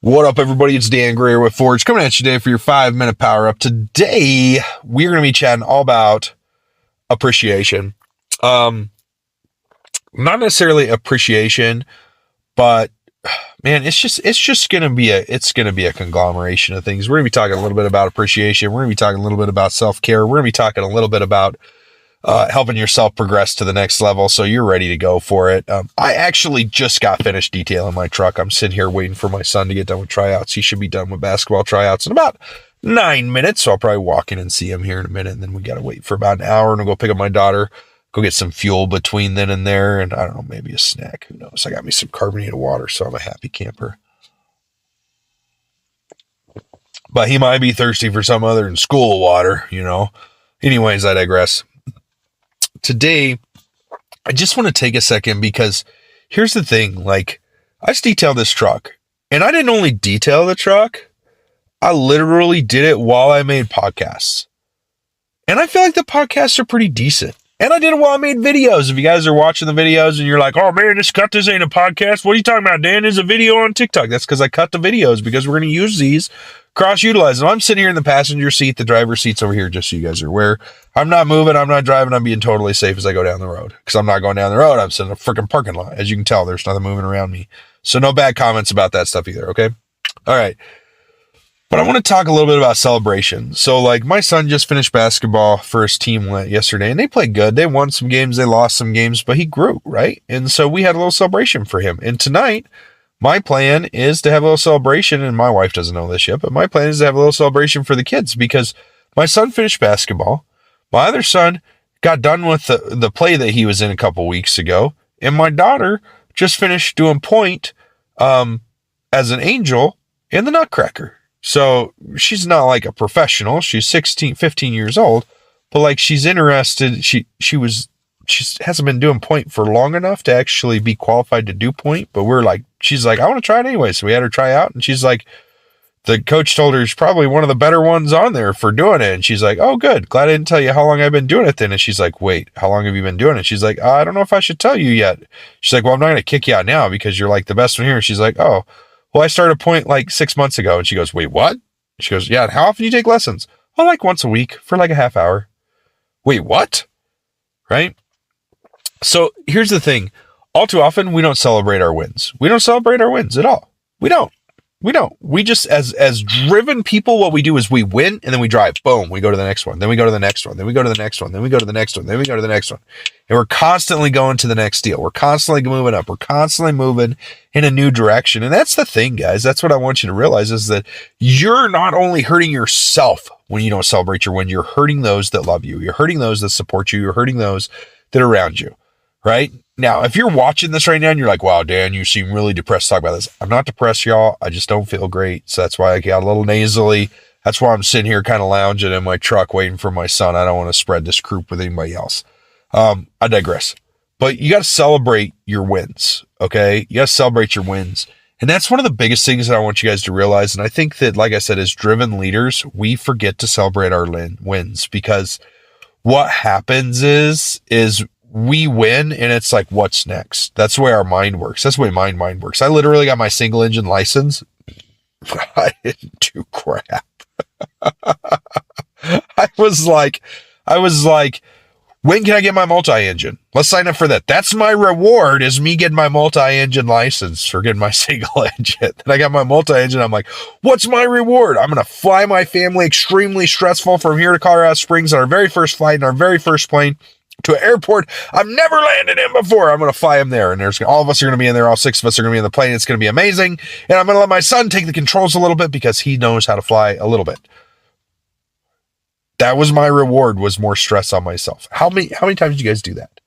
What up, everybody? It's Dan Greer with Forge coming at you today for your 5-minute power up. Today, we're going to be chatting all about appreciation. Not necessarily appreciation, but man, it's just going to be a conglomeration of things. We're going to be talking a little bit about appreciation. We're going to be talking a little bit about self-care. We're going to be talking a little bit about helping yourself progress to the next level so you're ready to go for it. I actually just got finished detailing my truck. I'm sitting here waiting for my son to get done with tryouts. He should be done with basketball tryouts in about 9 minutes, so I'll probably walk in and see him here in a minute, and then we got to wait for about an hour, and I'll go pick up my daughter, go get some fuel between then and there, and I don't know, maybe a snack. Who knows? I got me some carbonated water, so I'm a happy camper. But he might be thirsty for some other than school water, you know. Anyways, I digress. Today, I just want to take a second because here's the thing. Like, I just detailed this truck, and I didn't only detail the truck, I literally did it while I made podcasts. And I feel like the podcasts are pretty decent. And I did it while I made videos. If you guys are watching the videos and you're like, oh man, this ain't a podcast. What are you talking about, Dan? There's a video on TikTok. That's because I cut the videos because we're going to use these, cross-utilize them. I'm sitting here in the passenger seat. The driver's seat's over here, just so you guys are aware. I'm not moving. I'm not driving. I'm being totally safe as I go down the road. Because I'm not going down the road. I'm sitting in a freaking parking lot. As you can tell, there's nothing moving around me. So no bad comments about that stuff either, okay? All right. But I want to talk a little bit about celebration. So, like, my son just finished basketball for his team yesterday, and they played good. They won some games, they lost some games, but he grew, right? And so we had a little celebration for him. And tonight, my plan is to have a little celebration, and my wife doesn't know this yet, but my plan is to have a little celebration for the kids because my son finished basketball. My other son got done with the play that he was in a couple weeks ago, and my daughter just finished doing point as an angel in the Nutcracker. So she's not like a professional. She's 15 years old, but like she's interested. She hasn't been doing point for long enough to actually be qualified to do point. But she's like, I want to try it anyway. So we had her try out, and she's like, the coach told her she's probably one of the better ones on there for doing it. And she's like, oh, good. Glad I didn't tell you how long I've been doing it then. And she's like, wait, how long have you been doing it? She's like, I don't know if I should tell you yet. She's like, well, I'm not going to kick you out now because you're like the best one here. And she's like, oh, well, I started point like 6 months ago. And she goes, wait, what? She goes, yeah. And how often do you take lessons? Oh, like once a week for like a half hour. Wait, what? Right? So here's the thing. All too often, we don't celebrate our wins. We don't celebrate our wins at all. We don't. We just, as driven people, what we do is we win and then we drive. Boom. We go to the next one. Then we go to the next one. Then we go to the next one. Then we go to the next one. Then we go to the next one. And we're constantly going to the next deal. We're constantly moving up. We're constantly moving in a new direction. And that's the thing, guys. That's what I want you to realize is that you're not only hurting yourself when you don't celebrate your win, you're hurting those that love you. You're hurting those that support you. You're hurting those that are around you. Right? Now, if you're watching this right now and you're like, wow, Dan, you seem really depressed to talk about this. I'm not depressed, y'all. I just don't feel great. So that's why I got a little nasally. That's why I'm sitting here kind of lounging in my truck waiting for my son. I don't want to spread this croup with anybody else. I digress. But you got to celebrate your wins, okay? You got to celebrate your wins. And that's one of the biggest things that I want you guys to realize. And I think that, like I said, as driven leaders, we forget to celebrate our wins because what happens is we win and it's like, what's next? That's the way our mind works. That's the way my mind works. I literally got my single engine license. I didn't do crap. I was like, when can I get my multi-engine? Let's sign up for that. That's my reward is me getting my multi-engine license for getting my single engine. Then I got my multi-engine. I'm like, what's my reward? I'm going to fly my family extremely stressful from here to Colorado Springs on our very first flight in our very first plane to an airport I've never landed in before. I'm going to fly him there. And all of us are going to be in there. All 6 of us are going to be in the plane. It's going to be amazing. And I'm going to let my son take the controls a little bit because he knows how to fly a little bit. That was my reward, was more stress on myself. How many times do you guys do that?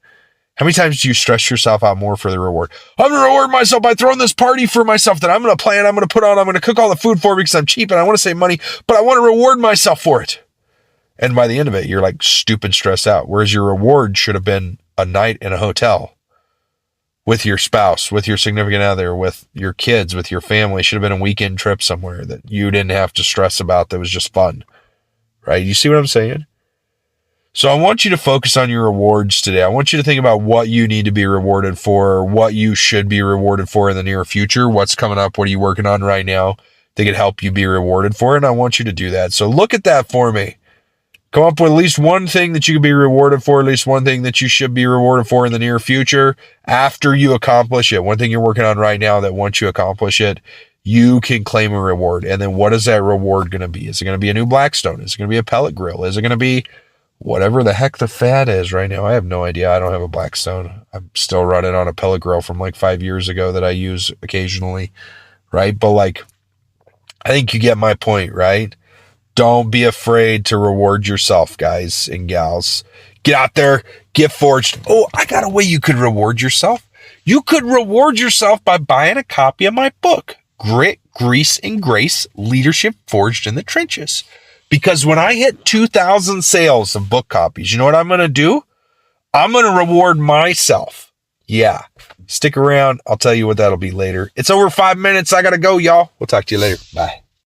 How many times do you stress yourself out more for the reward? I'm going to reward myself by throwing this party for myself that I'm going to plan. I'm going to put on. I'm going to cook all the food for because I'm cheap and I want to save money, but I want to reward myself for it. And by the end of it, you're like stupid stressed out. Whereas your reward should have been a night in a hotel with your spouse, with your significant other, with your kids, with your family. It should have been a weekend trip somewhere that you didn't have to stress about that was just fun. Right? You see what I'm saying? So I want you to focus on your rewards today. I want you to think about what you need to be rewarded for, what you should be rewarded for in the near future, what's coming up, what are you working on right now that could help you be rewarded for, and I want you to do that. So look at that for me. Come up with at least one thing that you could be rewarded for, at least one thing that you should be rewarded for in the near future after you accomplish it. One thing you're working on right now that once you accomplish it, you can claim a reward. And then what is that reward going to be? Is it going to be a new Blackstone? Is it going to be a pellet grill? Is it going to be whatever the heck the fad is right now? I have no idea. I don't have a Blackstone. I'm still running on a pellet grill from like 5 years ago that I use occasionally, right? But like, I think you get my point, right? Don't be afraid to reward yourself, guys and gals. Get out there, get forged. Oh, I got a way you could reward yourself. You could reward yourself by buying a copy of my book, Grit, Grease, and Grace, Leadership Forged in the Trenches. Because when I hit 2,000 sales of book copies, you know what I'm going to do? I'm going to reward myself. Yeah. Stick around. I'll tell you what that'll be later. It's over 5 minutes. I got to go, y'all. We'll talk to you later. Bye.